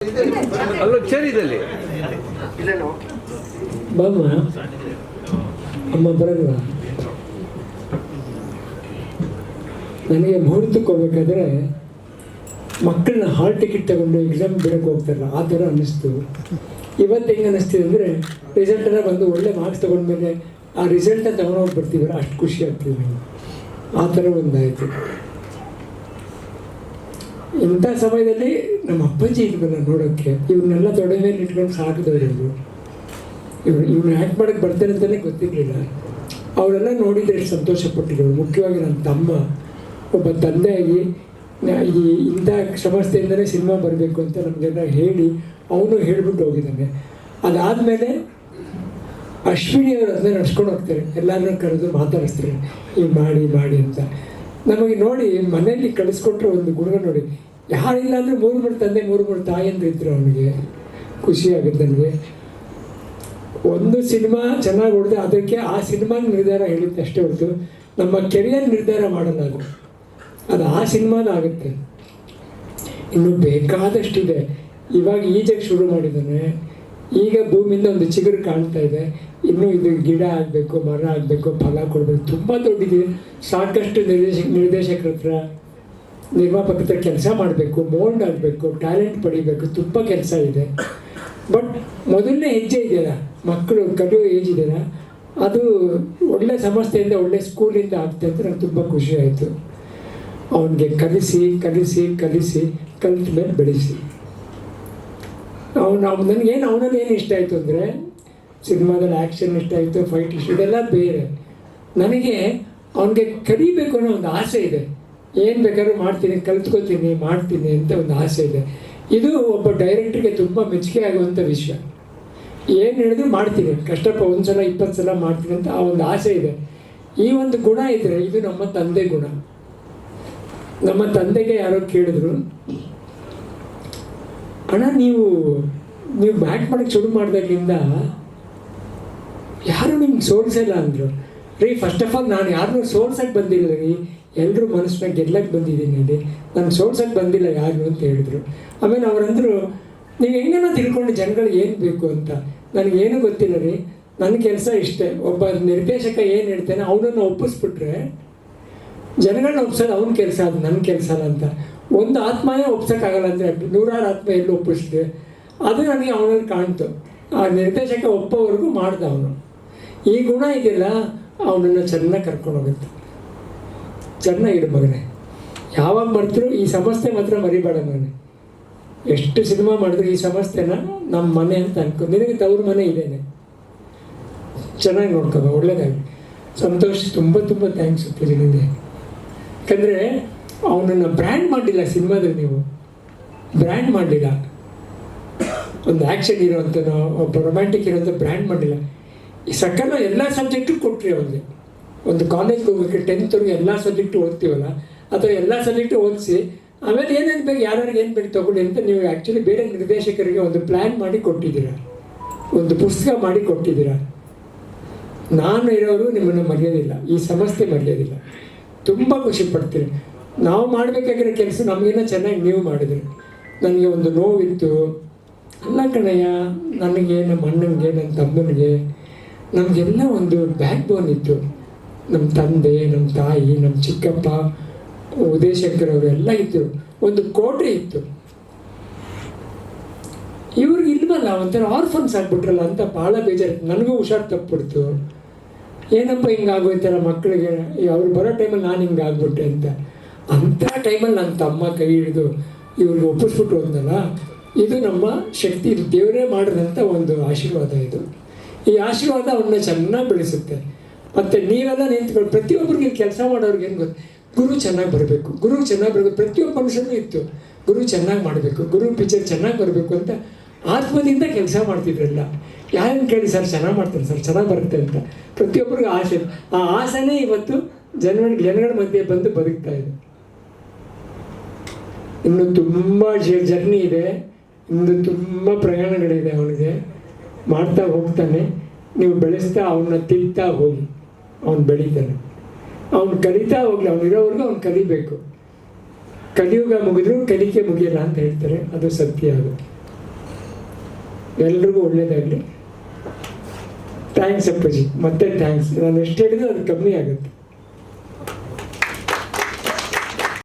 ಅಲ್ಲೊಂದು ಚೇರಿದಲ್ಲಿ ಬಾಮ್ಮ ಅಮ್ಮ ಬರಲ್ವಾ? ನನಗೆ ಮುಹೂರ್ತಕ್ಕೆ ಹೋಗ್ಬೇಕಾದ್ರೆ ಮಕ್ಕಳನ್ನ ಹಾಲ್ ಟಿಕೆಟ್ ತಗೊಂಡು ಎಕ್ಸಾಮ್ ಬಿಡಕ್ಕೆ ಹೋಗ್ತಾರಲ್ಲ ಆ ಥರ ಅನ್ನಿಸ್ತು. ಇವತ್ತು ಹೆಂಗೆ ಅನ್ನಿಸ್ತಿದೆ ಅಂದರೆ ರಿಸಲ್ಟೆಲ್ಲ ಬಂದು ಒಳ್ಳೆ ಮಾರ್ಕ್ಸ್ ತೊಗೊಂಡ್ಮೇಲೆ ಆ ರಿಸಲ್ಟನ್ನ ತಗೊಂಡೋಗಿ ಬರ್ತೀವಲ್ಲ ಅಷ್ಟು ಖುಷಿ ಆಗ್ತೀವಿ ನಾವು. ಆ ಥರ ಒಂದಾಯಿತು. ಇಂಥ ಸಮಯದಲ್ಲಿ ನಮ್ಮ ಅಪ್ಪಾಜಿ ಇದ್ವಲ್ಲ ನೋಡೋಕ್ಕೆ, ಇವ್ರನ್ನೆಲ್ಲ ತೊಡೆ ಮೇಲೆ ಇಟ್ಕೊಂಡು ಸಾಕಿದವರು ಇವ್ರನ್ನ ಆ್ಯಕ್ಟ್ ಮಾಡೋಕ್ಕೆ ಬರ್ತಾರೆ ಅಂತಲೇ ಗೊತ್ತಿರಲಿಲ್ಲ. ಅವರೆಲ್ಲ ನೋಡಿದರೆ ಸಂತೋಷಪಟ್ಟಿರೋರು. ಮುಖ್ಯವಾಗಿ ನನ್ನ ತಮ್ಮ ಒಬ್ಬ ತಂದೆಯಾಗಿ ಈ ಇಂಥ ಸಮಸ್ಯೆಯಿಂದಲೇ ಸಿನಿಮಾ ಬರಬೇಕು ಅಂತ ನಮಗೆಲ್ಲ ಹೇಳಿ ಅವನು ಹೇಳಿಬಿಟ್ಟು ಹೋಗಿದ್ದಾನೆ. ಅದಾದಮೇಲೆ ಅಶ್ವಿನಿ ಅವರು ಅದನ್ನ ನಡ್ಸ್ಕೊಂಡು ಹೋಗ್ತಾರೆ, ಎಲ್ಲರನ್ನೂ ಕರೆದು ಮಾತಾಡಿಸ್ತಾರೆ ಈಗ ಮಾಡಿ ಮಾಡಿ ಅಂತ. ನಮಗೆ ನೋಡಿ ಮನೆಯಲ್ಲಿ ಕಳಿಸ್ಕೊಟ್ರೆ ಒಂದು ಗುಣ ನೋಡಿ, ಯಾರಿಲ್ಲ ಅಂದರೆ 3 ತಂದೆ 3 ತಾಯಿ ಅಂತ ಇದ್ರು. ಅವನಿಗೆ ಖುಷಿಯಾಗುತ್ತೆ. ನನಗೆ ಒಂದು ಸಿನಿಮಾ ಚೆನ್ನಾಗಿ ಹೊಡೆದು ಅದಕ್ಕೆ ಆ ಸಿನಿಮಾಗೆ ನಿರ್ಧಾರ ಹೇಳಿದ್ದು ಅಷ್ಟೇ ಹೊರತು ನಮ್ಮ ಕೆರಿಯರ್ ನಿರ್ಧಾರ ಮಾಡಲ್ಲ. ಅದು ಆ ಸಿನಿಮಾದಾಗುತ್ತೆ. ಇನ್ನು ಬೇಕಾದಷ್ಟಿದೆ. ಇವಾಗ ಈಜಕ್ಕೆ ಶುರು ಮಾಡಿದ್ದಾನೆ. ಈಗ ಭೂಮಿಯಿಂದ ಒಂದು ಚಿಗುರು ಕಾಣ್ತಾ ಇದೆ. ಇನ್ನೂ ಇದು ಗಿಡ ಆಗಬೇಕು, ಮರ ಆಗಬೇಕು, ಫಲ ಕೊಡಬೇಕು. ತುಂಬ ದೊಡ್ಡಿದೆ. ಸಾಕಷ್ಟು ನಿರ್ದೇಶಕರ ಹತ್ರ, ನಿರ್ಮಾಪಕರ ಹತ್ರ ಕೆಲಸ ಮಾಡಬೇಕು, ಮೋಲ್ಡ್ ಆಗಬೇಕು, ಟ್ಯಾಲೆಂಟ್ ಪಡಿಬೇಕು. ತುಂಬ ಕೆಲಸ ಇದೆ. ಬಟ್ ಮೊದಲನೇ ಹೆಜ್ಜೆ ಇದೆಯಲ್ಲ, ಮಕ್ಕಳು ಕಲಿಯೋ ಏಜ್ ಇದೆಯಲ್ಲ, ಅದು ಒಳ್ಳೆ ಸಂಸ್ಥೆಯಿಂದ ಒಳ್ಳೆ ಸ್ಕೂಲಿಂದ ಆಗ್ತದೆ ಅಂತ ನಂಗೆ ತುಂಬ ಖುಷಿ ಆಯಿತು. ಅವನಿಗೆ ಕಲಿಸಿ ಕಲಿಸಿ ಕಲಿಸಿ ಕಲಿತ ಮೇಲೆ ಬೆಳೆಸಿ ನನಗೇನು ಅವನಲ್ಲಿ ಏನು ಇಷ್ಟ ಆಯಿತು ಅಂದರೆ, ಸಿನಿಮಾದಲ್ಲಿ ಆ್ಯಕ್ಷನ್ ಇಷ್ಟ ಆಯಿತು, ಫೈಟ್ ಇಷ್ಟ, ಇದೆಲ್ಲ ಬೇರೆ. ನನಗೆ ಅವನಿಗೆ ಕಲಿಬೇಕು ಅನ್ನೋ ಒಂದು ಆಸೆ ಇದೆ. ಏನು ಬೇಕಾದ್ರೂ ಮಾಡ್ತೀನಿ, ಕಲಿತ್ಕೋತೀನಿ, ಮಾಡ್ತೀನಿ ಅಂತ ಒಂದು ಆಸೆ ಇದೆ. ಇದು ಒಬ್ಬ ಡೈರೆಕ್ಟ್ರಿಗೆ ತುಂಬ ಮೆಚ್ಚುಗೆ ಆಗುವಂಥ ವಿಷಯ. ಏನು ಹೇಳಿದ್ರು ಮಾಡ್ತೀನಿ, ಕಷ್ಟಪ 1 ಸಲ 20 ಸಲ ಮಾಡ್ತೀನಿ ಅಂತ ಆ ಒಂದು ಆಸೆ ಇದೆ. ಈ ಒಂದು ಗುಣ ಇದ್ದರೆ ಇದು ನಮ್ಮ ತಂದೆ ಗುಣ. ನಮ್ಮ ತಂದೆಗೆ ಯಾರೋ ಕೇಳಿದ್ರು, ಅಣ್ಣ ನೀವು ಬ್ಯಾಟ್ ಮಾಡೋಕ್ಕೆ ಶುರು ಮಾಡಿದಾಗಲಿಂದ ಯಾರು ನಿಮ್ಗೆ ಸೋಲ್ಸಲ್ಲ ಅಂದರು. ರೀ, ಫಸ್ಟ್ ಆಫ್ ಆಲ್ ನಾನು ಯಾರನ್ನೂ ಸೋಲ್ಸಕ್ಕೆ ಬಂದಿಲ್ಲ ರೀ, ಎಲ್ಲರೂ ಮನಸ್ಸನ್ನ ಗೆಲ್ಲಕ್ಕೆ ಬಂದಿದ್ದೀನಿ ಅಲ್ಲಿ, ನಾನು ಸೋಲ್ಸಕ್ಕೆ ಬಂದಿಲ್ಲ ಯಾರು ಅಂತ ಹೇಳಿದ್ರು. ಆಮೇಲೆ ಅವರಂದರು, ನೀವು ಹೆಂಗನ ತಿಳ್ಕೊಂಡು ಜನಗಳು ಏನು ಬೇಕು ಅಂತ. ನನಗೇನು ಗೊತ್ತಿಲ್ಲ ರೀ, ನನ್ನ ಕೆಲಸ ಇಷ್ಟೇ. ಒಬ್ಬ ನಿರ್ದೇಶಕ ಏನು ಹೇಳ್ತಾನೆ ಅವನನ್ನು ಒಪ್ಪಿಸ್ಬಿಟ್ರೆ ಜನಗಳನ್ನ ಒಪ್ಸೋದು ಅವನ ಕೆಲಸ, ಅದು ನನ್ನ ಕೆಲಸ ಅಲ್ಲ ಅಂತ. ಒಂದು ಆತ್ಮನೇ ಒಪ್ಸೋಕ್ಕಾಗಲ್ಲ ಅಂದರೆ 100 ಆತ್ಮ ಎಲ್ಲೂ ಒಪ್ಪಿಸಿದೆ. ಅದು ನನಗೆ ಅವನಲ್ಲಿ ಕಾಣ್ತು. ಆ ನಿರ್ದೇಶಕ ಒಪ್ಪೋವರೆಗೂ ಮಾಡ್ದ ಅವನು. ಈ ಗುಣ ಇದೆಯಲ್ಲ, ಅವನನ್ನು ಚೆನ್ನಾಗಿ ಕರ್ಕೊಂಡೋಗುತ್ತೆ. ಚೆನ್ನಾಗಿಡು ಮಗನೇ, ಯಾವಾಗ ಮಾಡ್ತಿದ್ರು ಈ ಸಮಸ್ಯೆ ಮಾತ್ರ ಮರಿಬೇಡ ಮಗನೇ. ಎಷ್ಟು ಸಿನಿಮಾ ಮಾಡಿದ್ರು ಈ ಸಮಸ್ಯೆನ ನಮ್ಮ ಮನೆ ಅಂತ ಅನ್ಕೊ. ನಿನಗೆ ತವ್ರ ಮನೆ ಇದೇನೆ, ಚೆನ್ನಾಗಿ ನೋಡ್ಕೊ, ಒಳ್ಳೇದಾಗಿ. ಸಂತೋಷ್, ತುಂಬ ತುಂಬ ಥ್ಯಾಂಕ್ಸ್ ಇರ್ತೀರಿ ನಿಮಗೆ. ಯಾಕಂದರೆ ಅವನನ್ನು ಬ್ರ್ಯಾಂಡ್ ಮಾಡಲಿಲ್ಲ ಸಿನಿಮಾದಲ್ಲಿ. ನೀವು ಬ್ರ್ಯಾಂಡ್ ಮಾಡಲಿಲ್ಲ. ಒಂದು ಆ್ಯಕ್ಷನ್ ಇರೋವಂಥನೋ ಒಬ್ಬ ರೊಮ್ಯಾಂಟಿಕ್ ಇರೋಂಥ ಬ್ರ್ಯಾಂಡ್ ಮಾಡಲಿಲ್ಲ. ಈ ಸಕಲ ಎಲ್ಲ ಸಬ್ಜೆಕ್ಟು ಕೊಟ್ಟರೆ ಅವನಿಗೆ. ಒಂದು ಕಾಲೇಜ್ಗೆ ಹೋಗ್ಬೇಕು, 10th ಎಲ್ಲ ಸಬ್ಜೆಕ್ಟು ಓದ್ತೀವಲ್ಲ, ಅಥವಾ ಎಲ್ಲ ಸಬ್ಜೆಕ್ಟು ಓದಿಸಿ ಆಮೇಲೆ ಏನೇನು ಬೇಕು, ಯಾರ್ಯಾರಿಗೆ ಏನು ಬೇಕು ತೊಗೊಳ್ಳಿ ಅಂತ ನೀವು ಆ್ಯಕ್ಚುಲಿ ಬೇರೆ ನಿರ್ದೇಶಕರಿಗೆ ಒಂದು ಪ್ಲ್ಯಾನ್ ಮಾಡಿ ಕೊಟ್ಟಿದ್ದೀರ, ಒಂದು ಪುಸ್ತಕ ಮಾಡಿ ಕೊಟ್ಟಿದ್ದೀರ. ನಾನು ಇರೋರು ನಿಮ್ಮನ್ನು ಮರೆಯೋದಿಲ್ಲ, ಈ ಸಮಸ್ಯೆ ಮರೆಯೋದಿಲ್ಲ. ತುಂಬ ಖುಷಿ ಪಡ್ತೀನಿ. ನಾವು ಮಾಡಬೇಕಾಗಿರೋ ಕೆಲಸ ನಮಗೇನೋ ಚೆನ್ನಾಗಿ ನೀವು ಮಾಡಿದ್ರಿ. ನನಗೆ ಒಂದು ನೋವಿತ್ತು, ಅಲ್ಲ ಕಣಯ್ಯ, ನನಗೆ, ನಮ್ಮ ಅಣ್ಣನಿಗೆ, ನನ್ನ ತಮ್ಮನಿಗೆ, ನಮಗೆಲ್ಲ ಒಂದು ಬ್ಯಾಕ್ ಬೋನ್ ಇತ್ತು. ನಮ್ಮ ತಂದೆ, ನಮ್ಮ ತಾಯಿ, ನಮ್ಮ ಚಿಕ್ಕಪ್ಪ, ಉದಯಶಂಕರ್ ಅವರು ಎಲ್ಲ ಇದ್ದರು. ಒಂದು ಕೋಟೆ ಇತ್ತು. ಇವ್ರಿಗೆ ಇಲ್ವಲ್ಲ, ಒಂಥರ ಆರ್ಫನ್ಸ್ ಆಗಿಬಿಟ್ರಲ್ಲ ಅಂತ ಭಾಳ ಬೇಜಾರಿತ್ತು. ನನಗೂ ಹುಷಾರು ತಪ್ಪಿಬಿಡ್ತು. ಏನಪ್ಪ ಹಿಂಗಾಗೋಯ್ತಲ್ಲ ಮಕ್ಕಳಿಗೆ, ಅವ್ರು ಬರೋ ಟೈಮಲ್ಲಿ ನಾನು ಹಿಂಗೆ ಆಗ್ಬಿಟ್ಟೆ ಅಂತ. ಅಂಥ ಟೈಮಲ್ಲಿ ನನ್ನ ತಮ್ಮ ಕೈ ಹಿಡಿದು ಇವ್ರಿಗೆ ಒಪ್ಪಿಸ್ಬಿಟ್ಟು ಹೋದ್ನಲ್ಲ, ಇದು ನಮ್ಮ ಶಕ್ತಿ, ಇದು ದೇವರೇ ಮಾಡಿದಂಥ ಒಂದು ಆಶೀರ್ವಾದ. ಇದು ಈ ಆಶೀರ್ವಾದ ಅವನ್ನ ಚೆನ್ನಾಗಿ ಬೆಳೆಸುತ್ತೆ. ಮತ್ತು ನೀವೆಲ್ಲ ನಿಂತ್ಕೊಂಡು ಪ್ರತಿಯೊಬ್ಬರಿಗೆ ಕೆಲಸ ಮಾಡೋರಿಗೆ ಏನು ಗೊತ್ತು, ಗುರು ಚೆನ್ನಾಗಿ ಬರಬೇಕು, ಗುರು ಚೆನ್ನಾಗಿ ಬರಬೇಕು. ಪ್ರತಿಯೊಬ್ಬ ಮನುಷ್ಯನೂ ಇತ್ತು, ಗುರು ಚೆನ್ನಾಗಿ ಮಾಡಬೇಕು, ಗುರು ಪಿಕ್ಚರ್ ಚೆನ್ನಾಗಿ ಬರಬೇಕು ಅಂತ ಆತ್ಮದಿಂದ ಕೆಲಸ ಮಾಡ್ತಿದ್ರಲ್ಲ. ಯಾರನ್ನು ಕೇಳಿ ಸರ್ ಚೆನ್ನಾಗಿ ಮಾಡ್ತಾರೆ ಸರ್, ಚೆನ್ನಾಗಿ ಬರುತ್ತೆ ಅಂತ ಪ್ರತಿಯೊಬ್ಬರಿಗೂ ಆಸೆ. ಆ ಆಸೆನೇ ಇವತ್ತು ಜನಗಳ ಮಧ್ಯೆ ಬಂದು ಬದುಕ್ತಾ ಇದೆ. ಇನ್ನು ತುಂಬ ಜರ್ನಿ ಇದೆ, ಇನ್ನು ತುಂಬ ಪ್ರಯಾಣಗಳಿದೆ. ಅವನಿಗೆ ಮಾಡ್ತಾ ಹೋಗ್ತಾನೆ. ನೀವು ಬೆಳೆಸ್ತಾ ಅವನ್ನ ತಿಂತಾ ಹೋಗಿ, ಅವನು ಬೆಳೀತಾನೆ. ಅವನು ಕಲಿತಾ ಹೋಗಲಿ, ಅವನಿರೋವರೆಗೂ ಅವ್ನು ಕಲಿಬೇಕು. ಕಲಿಯುಗ ಮುಗಿದ್ರು ಕಲಿಕೆ ಮುಗಿಯಲ್ಲ ಅಂತ ಹೇಳ್ತಾರೆ, ಅದು ಸತ್ಯ. ಅದು ಎಲ್ರಿಗೂ ಒಳ್ಳೇದಾಗಲಿ. ಥ್ಯಾಂಕ್ಸ್ ಅಪ್ಪಾಜಿ, ಮತ್ತೆ ಥ್ಯಾಂಕ್ಸ್. ನಾನು ಎಷ್ಟು ಹೇಳಿದ್ರು ಅದು ಕಮ್ಮಿ ಆಗುತ್ತೆ.